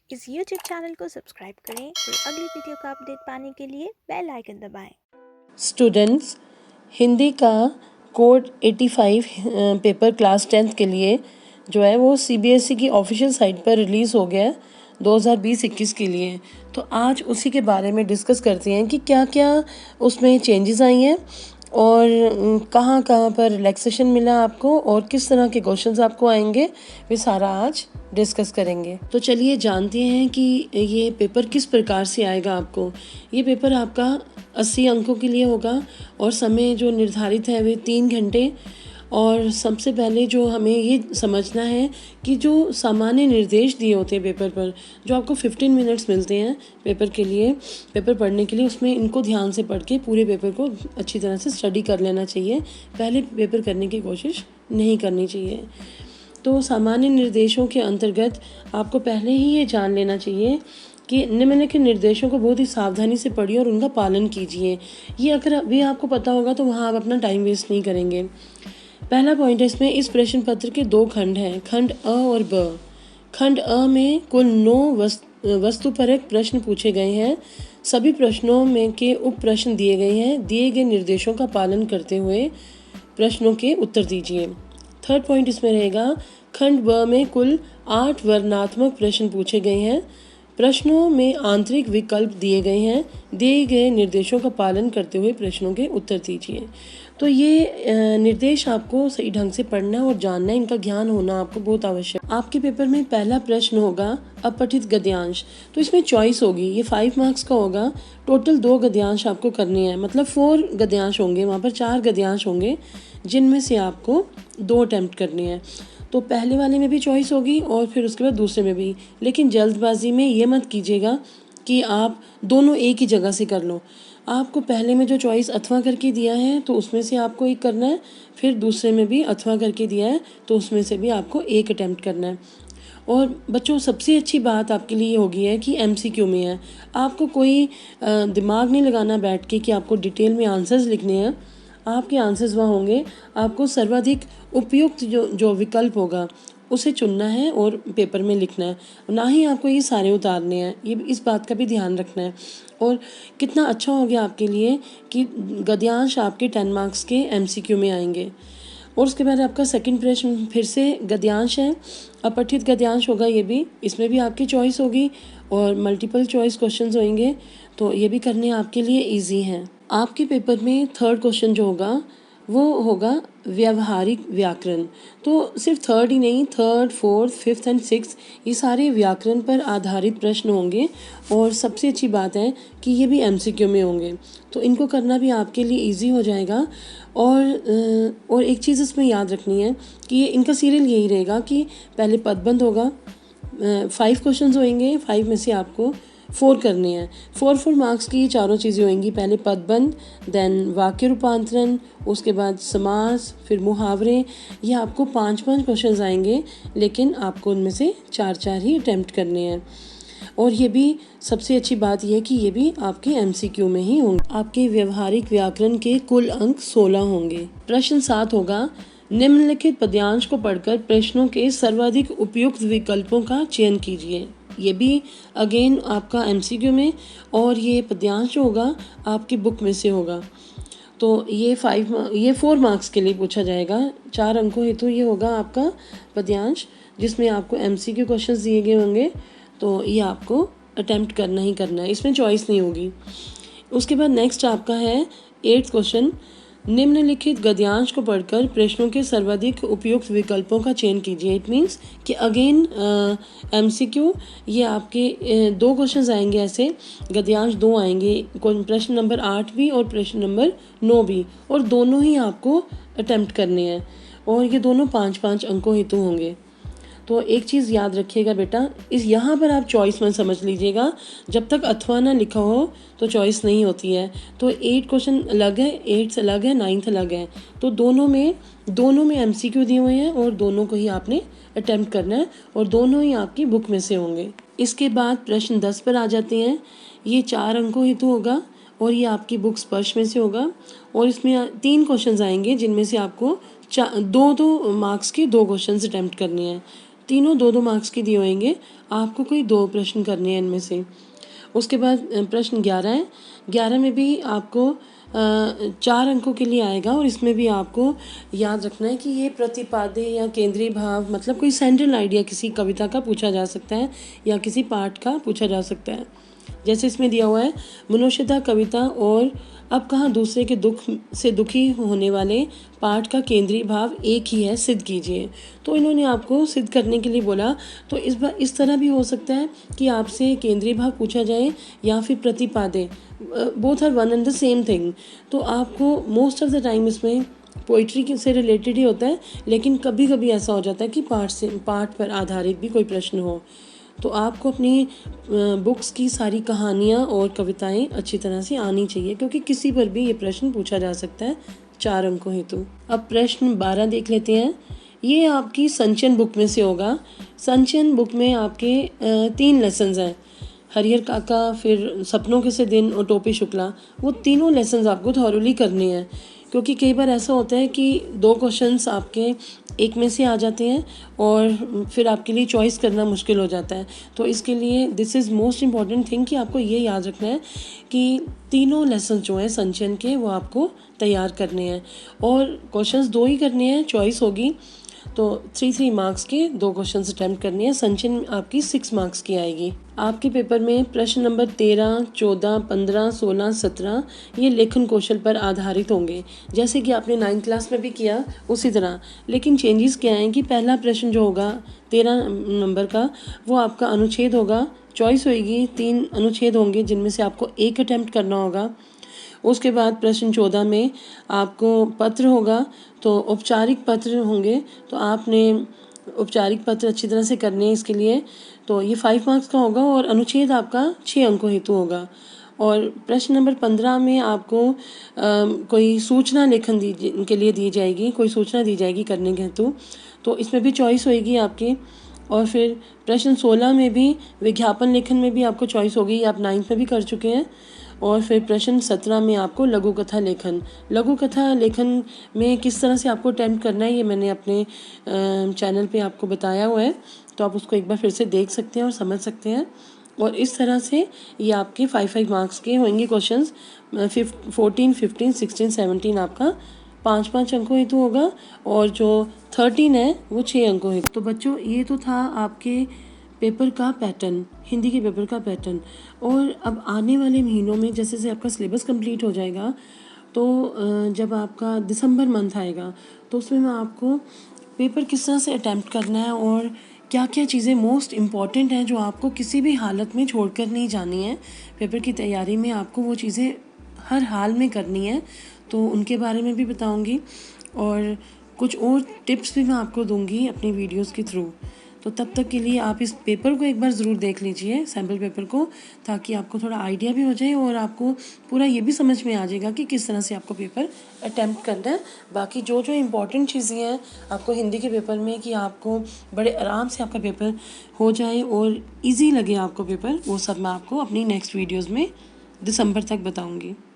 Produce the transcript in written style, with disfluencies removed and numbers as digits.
इस YouTube channel को subscribe करें और अगली वीडियो का अपडेट पाने के लिए बेल आइकन दबाएं। स्टूडेंट्स, हिंदी का कोड 85 पेपर क्लास 10th के लिए जो है वो CBSE की ऑफिशियल साइट पर रिलीज़ हो गया है 2020-21 के लिए। तो आज उसी के बारे में डिस्कस करते हैं कि क्या क्या उसमें चेंजेस आई हैं और कहाँ कहाँ पर रिलैक्सेशन मिला आपको और किस तरह के क्वेश्चंस आपको आएंगे, वे सारा आज डिस्कस करेंगे। तो चलिए जानते हैं कि ये पेपर किस प्रकार से आएगा आपको। ये पेपर आपका 80 अंकों के लिए होगा और समय जो निर्धारित है वे 3 घंटे। और सबसे पहले जो हमें ये समझना है कि जो सामान्य निर्देश दिए होते हैं पेपर पर, जो आपको 15 मिनट्स मिलते हैं पेपर के लिए, पेपर पढ़ने के लिए, उसमें इनको ध्यान से पढ़ के पूरे पेपर को अच्छी तरह से स्टडी कर लेना चाहिए। पहले पेपर करने की कोशिश नहीं करनी चाहिए। तो सामान्य निर्देशों के अंतर्गत आपको पहले ही ये जान लेना चाहिए कि निम्नलिखित निर्देशों को बहुत ही सावधानी से पढ़िए और उनका पालन कीजिए। ये अगर अभी आपको पता होगा तो वहाँ आप अपना टाइम वेस्ट नहीं करेंगे। पहला पॉइंट है इसमें, इस प्रश्न पत्र के 2 खंड हैं, खंड अ और ब। खंड अ में कुल 9 वस्तुपरक प्रश्न पूछे गए हैं। सभी प्रश्नों में के उप प्रश्न दिए गए हैं। दिए गए निर्देशों का पालन करते हुए प्रश्नों के उत्तर दीजिए। थर्ड पॉइंट इसमें रहेगा, खंड ब में कुल 8 वर्णनात्मक प्रश्न पूछे गए हैं। प्रश्नों में आंतरिक विकल्प दिए गए हैं। दिए गए निर्देशों का पालन करते हुए प्रश्नों के उत्तर दीजिए। तो ये निर्देश आपको सही ढंग से पढ़ना और जानना है, इनका ज्ञान होना आपको बहुत आवश्यक। आपके पेपर में पहला प्रश्न होगा अपठित गद्यांश। तो इसमें चॉइस होगी, ये 5 मार्क्स का होगा। टोटल 2 गद्यांश आपको करने हैं, मतलब 4 गद्यांश होंगे, वहाँ पर 4 गद्यांश होंगे जिनमें से आपको 2 अटैम्प्ट करने हैं। तो पहले वाले में भी चॉइस होगी और फिर उसके बाद दूसरे में भी। लेकिन जल्दबाजी में ये मत कीजिएगा कि आप दोनों एक ही जगह से कर लो। आपको पहले में जो चॉइस अथवा करके दिया है तो उसमें से आपको एक करना है, फिर दूसरे में भी अथवा करके दिया है तो उसमें से भी आपको एक अटैम्प्ट करना है। और बच्चों, सबसे अच्छी बात आपके लिए ये होगी है कि MCQ में है। आपको कोई दिमाग नहीं लगाना बैठ के कि आपको डिटेल में आंसर्स लिखने हैं। आपके आंसर्स वहाँ होंगे, आपको सर्वाधिक उपयुक्त जो विकल्प होगा उसे चुनना है और पेपर में लिखना है, ना ही आपको ये सारे उतारने हैं। ये इस बात का भी ध्यान रखना है। और कितना अच्छा हो गया आपके लिए कि गद्यांश आपके 10 मार्क्स के MCQ में आएंगे। और उसके बाद आपका सेकंड प्रश्न फिर से गद्यांश है, अपठित गद्यांश होगा ये भी। इसमें भी आपकी चॉइस होगी और मल्टीपल चॉइस क्वेश्चंस होंगे, तो ये भी करने आपके लिए इजी हैं। आपके पेपर में थर्ड क्वेश्चन जो होगा वो होगा व्यावहारिक व्याकरण। तो सिर्फ थर्ड ही नहीं, third, fourth, fifth and six, ये सारे व्याकरण पर आधारित प्रश्न होंगे। और सबसे अच्छी बात है कि ये भी MCQ में होंगे, तो इनको करना भी आपके लिए इजी हो जाएगा। और एक चीज़ इसमें याद रखनी है कि ये इनका सीरियल यही रहेगा कि पहले पदबंध होगा, 5 क्वेश्चन होंगे, 5 में से आपको 4 करने हैं। 4 मार्क्स की ये चारों चीज़ें होंगी, पहले पदबंध, देन वाक्य रूपांतरण, उसके बाद समास, फिर मुहावरे। ये आपको 5-5 क्वेश्चन आएंगे, लेकिन आपको उनमें से 4-4 ही अटैम्प्ट करने हैं। और ये भी सबसे अच्छी बात यह है कि ये भी आपके MCQ में ही होंगे। आपके व्यवहारिक व्याकरण के कुल अंक 16 होंगे। प्रश्न 7 होगा, निम्नलिखित पद्यांश को पढ़कर प्रश्नों के सर्वाधिक उपयुक्त विकल्पों का चयन कीजिए। ये भी अगेन आपका MCQ में, और ये पद्यांश जो होगा आपकी बुक में से होगा। तो ये 4 मार्क्स के लिए पूछा जाएगा। 4 अंकों हेतु ये होगा आपका पद्यांश, जिसमें आपको MCQ क्वेश्चंस दिए गए होंगे। तो ये आपको अटेम्प्ट करना ही करना है, इसमें चॉइस नहीं होगी। उसके बाद नेक्स्ट आपका है 8th क्वेश्चन, निम्नलिखित गद्यांश को पढ़कर प्रश्नों के सर्वाधिक उपयुक्त विकल्पों का चयन कीजिए। इट मीन्स कि अगेन MCQ, ये आपके 2 क्वेश्चन आएंगे ऐसे, गद्यांश 2 आएंगे, प्रश्न नंबर 8 भी और प्रश्न नंबर 9 भी, और दोनों ही आपको अटेम्प्ट करने हैं और ये दोनों 5-5 अंकों हेतु होंगे। तो एक चीज़ याद रखिएगा बेटा, इस यहाँ पर आप चॉइस मत समझ लीजिएगा, जब तक अथवा ना लिखा हो तो चॉइस नहीं होती है। तो 8 क्वेश्चन अलग है, 8 अलग है, 9 अलग है। तो दोनों में MCQ दिए हुए हैं और दोनों को ही आपने अटेम्प्ट करना है और दोनों ही आपकी बुक में से होंगे। इसके बाद प्रश्न 10 पर आ जाते हैं। ये 4 अंकों हेतु होगा और ये आपकी बुक स्पर्श में से होगा। और इसमें 3 क्वेश्चन आएंगे जिनमें से आपको 2-2 मार्क्स के 2 क्वेश्चन अटेम्प्ट करने हैं। तीनों 2-2 मार्क्स के दिए होंगे। आपको कोई 2 प्रश्न करने हैं इनमें से। उसके बाद प्रश्न 11 है। 11 में भी आपको 4 अंकों के लिए आएगा और इसमें भी आपको याद रखना है कि ये प्रतिपाद्य या केंद्रीय भाव मतलब कोई सेंट्रल आइडिया किसी कविता का पूछा जा सकता है या किसी पाठ का पूछा जा सकता है। जैसे इसमें दिया हुआ है, मनुष्यता कविता और अब कहाँ दूसरे के दुख से दुखी होने वाले पाठ का केंद्रीय भाव एक ही है, सिद्ध कीजिए। तो इन्होंने आपको सिद्ध करने के लिए बोला। तो इस तरह भी हो सकता है कि आपसे केंद्रीय भाव पूछा जाए या फिर प्रतिपाद्य, both are one and the same thing. तो आपको मोस्ट ऑफ द टाइम इसमें पोइट्री से रिलेटेड ही होता है, लेकिन कभी कभी ऐसा हो जाता है कि पाठ पर आधारित भी कोई प्रश्न हो। तो आपको अपनी बुक्स की सारी कहानियाँ और कविताएं अच्छी तरह से आनी चाहिए, क्योंकि किसी पर भी ये प्रश्न पूछा जा सकता है 4 अंकों हेतु। अब प्रश्न 12 देख लेते हैं। ये आपकी संचयन बुक में से होगा। संचयन बुक में आपके 3 लेसन्स हैं, हरिहर काका, फिर सपनों के से दिन और टोपी शुक्ला। वो तीनों लेसन्स आपको थॉरोली करने हैं, क्योंकि कई बार ऐसा होता है कि 2 क्वेश्चंस आपके एक में से आ जाते हैं और फिर आपके लिए चॉइस करना मुश्किल हो जाता है। तो इसके लिए this is most important thing कि आपको ये याद रखना है कि तीनों लेसन जो हैं संचयन के वो आपको तैयार करने हैं और क्वेश्चंस 2 ही करने हैं, चॉइस होगी। तो 3 मार्क्स के 2 क्वेश्चन अटैम्प्ट करनी है। संचयन आपकी 6 मार्क्स की आएगी। आपके पेपर में प्रश्न नंबर 13, 14, 15, 16, 17 ये लेखन कौशल पर आधारित होंगे, जैसे कि आपने 9th क्लास में भी किया उसी तरह। लेकिन चेंजेस क्या हैं कि पहला प्रश्न जो होगा 13 नंबर का वो आपका अनुच्छेद होगा, चॉइस होगी, 3 अनुच्छेद होंगे जिनमें से आपको 1 अटैम्प्ट करना होगा। उसके बाद प्रश्न 14 में आपको पत्र होगा, तो औपचारिक पत्र होंगे, तो आपने औपचारिक पत्र अच्छी तरह से करने हैं। इसके लिए तो ये 5 मार्क्स का होगा और अनुच्छेद आपका 6 अंकों हेतु होगा। और प्रश्न नंबर 15 में आपको कोई सूचना लेखन के लिए दी जाएगी, कोई सूचना दी जाएगी करने के हेतु, तो इसमें भी चॉइस होएगी आपकी। और फिर प्रश्न 16 में भी विज्ञापन लेखन में भी आपको चॉइस होगी, आप 9th में भी कर चुके हैं। और फिर प्रश्न 17 में आपको लघु कथा लेखन में किस तरह से आपको अटेम्प्ट करना है ये मैंने अपने चैनल पे आपको बताया हुआ है, तो आप उसको एक बार फिर से देख सकते हैं और समझ सकते हैं। और इस तरह से ये आपके 5 मार्क्स के होंगे क्वेश्चंस। 14, 15, 16, 17 आपका 5 अंकों हेतु होगा और जो 13 है वो 6 अंकों हेतु। तो बच्चों ये तो था आपके पेपर का पैटर्न, हिंदी के पेपर का पैटर्न। और अब आने वाले महीनों में जैसे जैसे आपका सिलेबस कंप्लीट हो जाएगा, तो जब आपका दिसंबर मंथ आएगा तो उसमें मैं आपको पेपर किस तरह से अटैम्प्ट करना है और क्या क्या चीज़ें मोस्ट इम्पॉर्टेंट हैं जो आपको किसी भी हालत में छोड़कर नहीं जानी है। पेपर की तैयारी में आपको वो चीज़ें हर हाल में करनी है, तो उनके बारे में भी बताऊंगी और कुछ और टिप्स भी मैं आपको दूंगी अपनी वीडियोस के थ्रू। तो तब तक के लिए आप इस पेपर को एक बार ज़रूर देख लीजिए, सैम्पल पेपर को, ताकि आपको थोड़ा आइडिया भी हो जाए और आपको पूरा ये भी समझ में आ जाएगा कि किस तरह से आपको पेपर अटैम्प्ट करना है। बाकी जो जो इम्पॉर्टेंट चीज़ें हैं आपको हिंदी के पेपर में कि आपको बड़े आराम से आपका पेपर हो जाए और ईजी लगे आपको पेपर, वो सब मैं आपको अपनी नेक्स्ट वीडियोज़ में दिसंबर तक बताऊँगी।